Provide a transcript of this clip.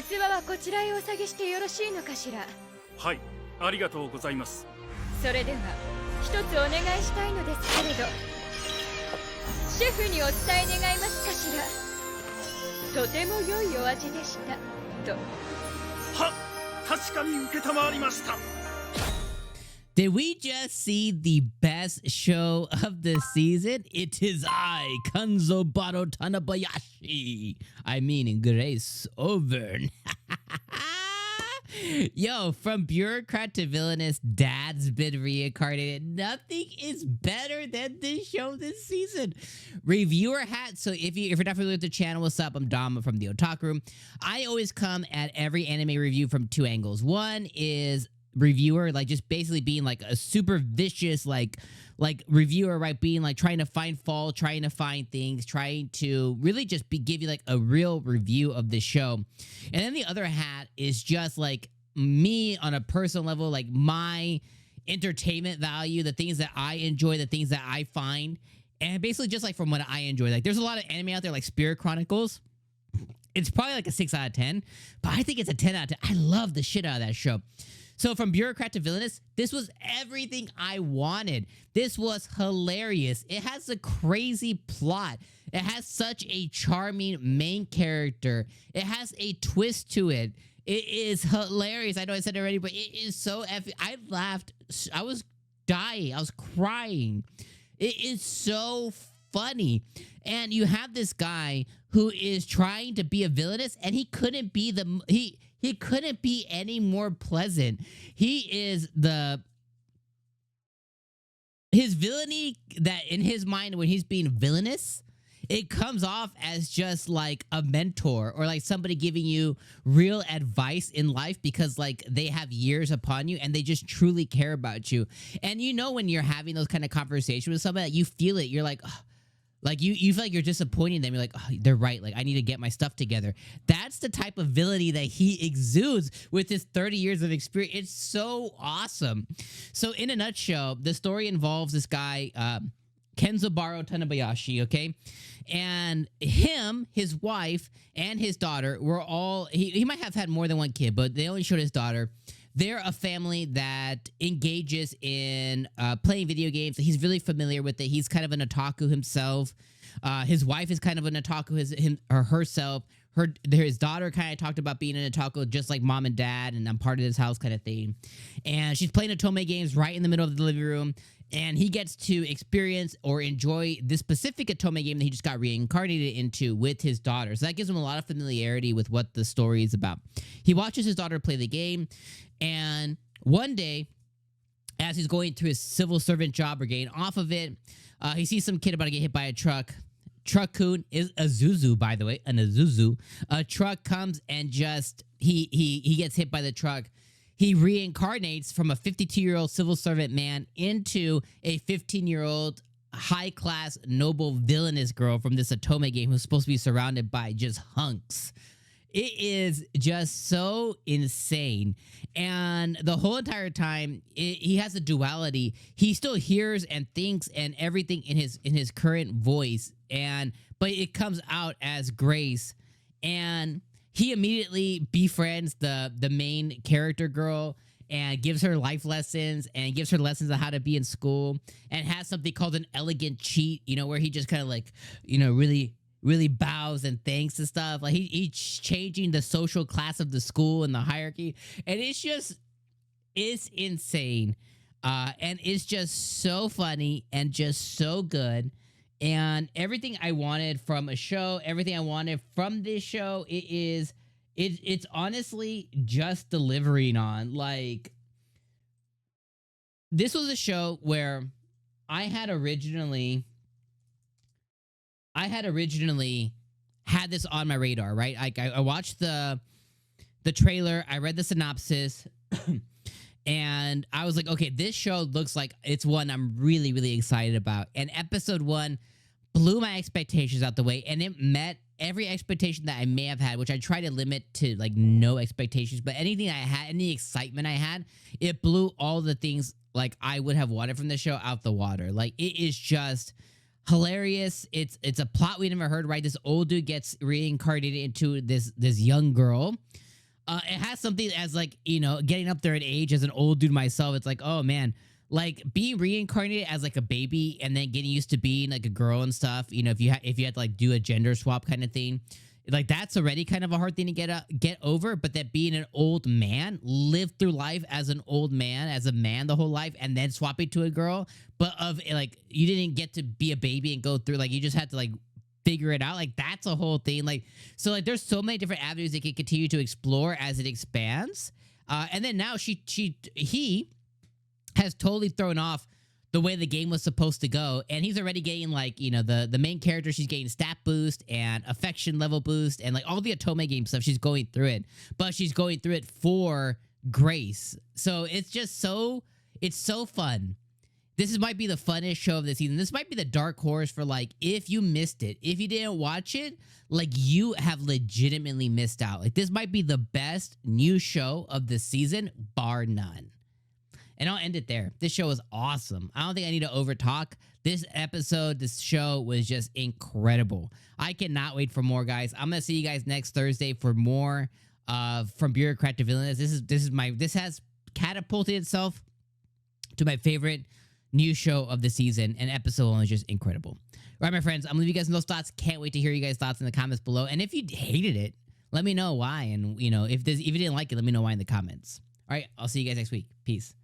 器はこちらへお下げしてよろしいのかしら。はい、ありがとうございます。それでは一つお願いしたいのですけれど、シェフにお伝え願いますかしら。とても良いお味でしたと。は、確かに承りました。Did we just see the best show of the season? It is I, 𝐒𝐚�𝐬𝐵𝐭 Tanabayashi. I mean, Grace Overn. Yo, from Bureaucrat to Villainous, Dad's been reincarnated. Nothing is better than this show this season. Reviewer hat. So if you're not familiar with the channel, what's up? I'm Dama from the Otaku Room. I always come at every anime review from two angles. One is reviewer, like just basically being like a super vicious like reviewer, right? Being like trying to find fault, trying to find things, trying to really just give you like a real review of the show. And then the other hat is just like me on a personal level, like my entertainment value, the things that I enjoy, the things that I find, and basically just like from what I enjoy. Like there's a lot of anime out there like Spirit Chronicles. It's probably like a 6 out of 10, but I think it's a 10 out of 10. I love the shit out of that show. So from Bureaucrat to Villainous, this was everything I wanted. This was hilarious. It has a crazy plot. It has such a charming main character. It has a twist to it. It is hilarious. I know I said it already, but it is so epic. I laughed. I was dying. I was crying. It is so funny. And you have this guy who is trying to be a villainous, and he couldn't be he couldn't be any more pleasant. He is his villainy that in his mind when he's being villainous, it comes off as just like a mentor or like somebody giving you real advice in life because like they have years upon you and they just truly care about you. And you know when you're having those kind of conversations with somebody, you feel it. You're like, oh, like you feel like you're disappointing them. You're like, oh, they're right. Like I need to get my stuff together. That's the type of villainy that he exudes with his 30 years of experience. It's so awesome. So in a nutshell, the story involves this guy, 𝐒𝐚�𝐬𝐵𝐭 Tanabayashi, okay? And him, his wife, and his daughter were all... He might have had more than one kid, but they only showed his daughter. They're a family that engages in playing video games. He's really familiar with it. He's kind of an otaku himself. His wife is kind of an otaku herself. His daughter kind of talked about being an otaku just like mom and dad, and I'm part of this house kind of thing. And she's playing Otome games right in the middle of the living room. And he gets to experience or enjoy this specific Otome game that he just got reincarnated into with his daughter. So that gives him a lot of familiarity with what the story is about. He watches his daughter play the game, and one day, as he's going through his civil servant job or getting off of it, he sees some kid about to get hit by a truck. Truck-kun is a Zuzu, by the way, an Azuzu. A truck comes and just, he gets hit by the truck. He reincarnates from a 52-year-old civil servant man into a 15-year-old high-class, noble, villainous girl from this Otome game who's supposed to be surrounded by just hunks. It is just so insane. And the whole entire time, he has a duality. He still hears and thinks and everything in his current voice, but it comes out as Grace. And he immediately befriends the main character girl and gives her life lessons and gives her lessons on how to be in school, and has something called an elegant cheat, where he just kind of like, really bows and thanks and stuff. Like he's changing the social class of the school and the hierarchy. And it's insane. And it's just so funny and just so good. And everything I wanted from a show, everything I wanted from this show, it's honestly just delivering on. Like, this was a show where I had originally had this on my radar, right? I watched the trailer, I read the synopsis, and I was like, okay, this show looks like it's one I'm really, really excited about. And episode 1 blew my expectations out the way, and it met every expectation that I may have had, which I try to limit to like no expectations, but anything I had, any excitement I had, it blew all the things like I would have wanted from the show out the water. Like, it is just hilarious. It's a plot we never heard, right? This old dude gets reincarnated into this young girl It has something as like, you know, getting up there in age as an old dude myself. It's like, oh man, like being reincarnated as like a baby and then getting used to being like a girl and stuff. You know, if you had to like do a gender swap kind of thing, like that's already kind of a hard thing to get over. But that being an old man, live through life as an old man, as a man the whole life, and then swapping to a girl, but of like you didn't get to be a baby and go through, like you just had to like figure it out. Like that's a whole thing. Like so, like there's so many different avenues they can continue to explore as it expands. And then now he has totally thrown off the way the game was supposed to go, and he's already getting like, you know, the main character, she's getting stat boost and affection level boost and like all the Otome game stuff. She's going through it, but she's going through it for Grace. So it's just it's so fun. This might be the funnest show of the season. This might be the dark horse for like, if you missed it, if you didn't watch it, like you have legitimately missed out. Like this might be the best new show of the season, bar none. And I'll end it there. This show is awesome. I don't think I need to overtalk. This episode, this show was just incredible. I cannot wait for more, guys. I'm gonna see you guys next Thursday for more from Bureaucrat to Villainess. This has catapulted itself to my favorite new show of the season, and episode 1 is just incredible. All right, my friends, I'm gonna leave you guys those thoughts. Can't wait to hear you guys' thoughts in the comments below. And if you hated it, let me know why. And you know, if you didn't like it, let me know why in the comments. All right, I'll see you guys next week. Peace.